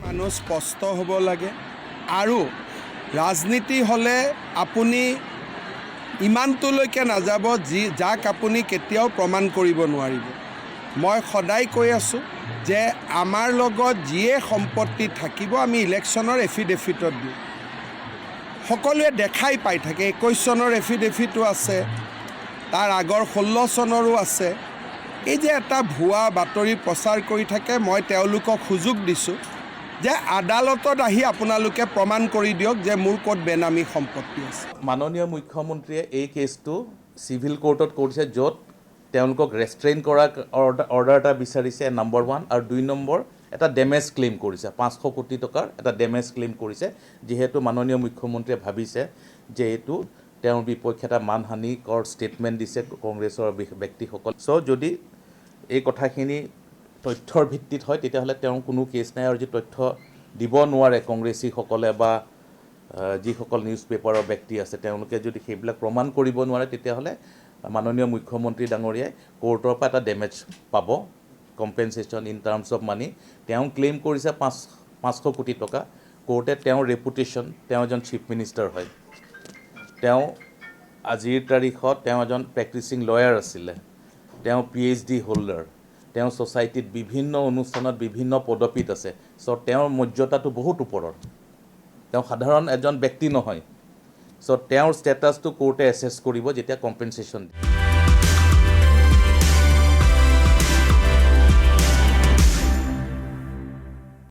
মানুহ স্পষ্ট হ'ব লাগে আৰু ৰাজনীতি হ'লে আপুনি ইমানটোলৈকে নাযাব যাক আপুনি কেতিয়াও প্ৰমাণ কৰিব নোৱাৰিব। মই সদায় কৈ আছোঁ যে আমাৰ লগত যিয়ে সম্পত্তি থাকিব আমি ইলেকশ্যনৰ এফিডেভিটত দিওঁ। সকলোৱে দেখাই পাই থাকে 21 চনৰ এফিডেভিটো আছে, তাৰ আগৰ 16 চনৰো আছে। এই যে এটা ভুৱা বাতৰি প্ৰচাৰ কৰি থাকে, মই তেওঁলোকক সুযোগ দিছোঁ যে আদালতত আহি আপোনালোকে প্ৰমাণ কৰি দিয়ক যে মোৰ ক'ত বেনামী সম্পত্তি আছে। মাননীয় মুখ্যমন্ত্ৰীয়ে এই কেছটো চিভিল কোৰ্টত কৰিছে, য'ত তেওঁলোকক ৰেষ্ট্ৰেইন কৰা অৰ্ডাৰ এটা বিচাৰিছে নম্বৰ 1, আৰু 2 নম্বৰ এটা ডেমেজ ক্লেইম কৰিছে, 500 কোটি টকাৰ এটা ডেমেজ ক্লেইম কৰিছে, যিহেতু মাননীয় মুখ্যমন্ত্ৰীয়ে ভাবিছে যে এইটো তেওঁৰ বিপক্ষে এটা মানহানিকৰ ষ্টেটমেণ্ট দিছে কংগ্ৰেছৰ ব্যক্তিসকল। চ' যদি এই কথাখিনি তথ্যৰ ভিত্তিত হয় তেতিয়াহ'লে তেওঁৰ কোনো কেছ নাই, আৰু যি তথ্য দিব নোৱাৰে কংগ্ৰেছীসকলে বা যিসকল নিউজ পেপাৰৰ ব্যক্তি আছে তেওঁলোকে যদি সেইবিলাক প্ৰমাণ কৰিব নোৱাৰে তেতিয়াহ'লে মাননীয় মুখ্যমন্ত্ৰী ডাঙৰীয়াই কোৰ্টৰ পৰা এটা ডেমেজ পাব, compensation in terms of money. তেওঁ ক্লেইম কৰিছে 500 কোটি টকা। কোৰ্টে তেওঁৰ ৰেপুটেশ্যন, তেওঁ এজন চিফ মিনিষ্টাৰ হয়, তেওঁ আজিৰ তাৰিখত তেওঁ এজন প্ৰেক্টিচিং লয়াৰ আছিলে, তেওঁ PhD হোল্ডাৰ, তেওঁ ছ'চাইটিত বিভিন্ন অনুষ্ঠানত বিভিন্ন পদবীত আছে। চ' তেওঁৰ মৰ্যাদাটো বহুত ওপৰৰ, তেওঁ সাধাৰণ এজন ব্যক্তি নহয়। চ' তেওঁৰ ষ্টেটাছটো কোৰ্টে এছেছ কৰিব যেতিয়া কম্পেনচেশ্যন দিয়ে।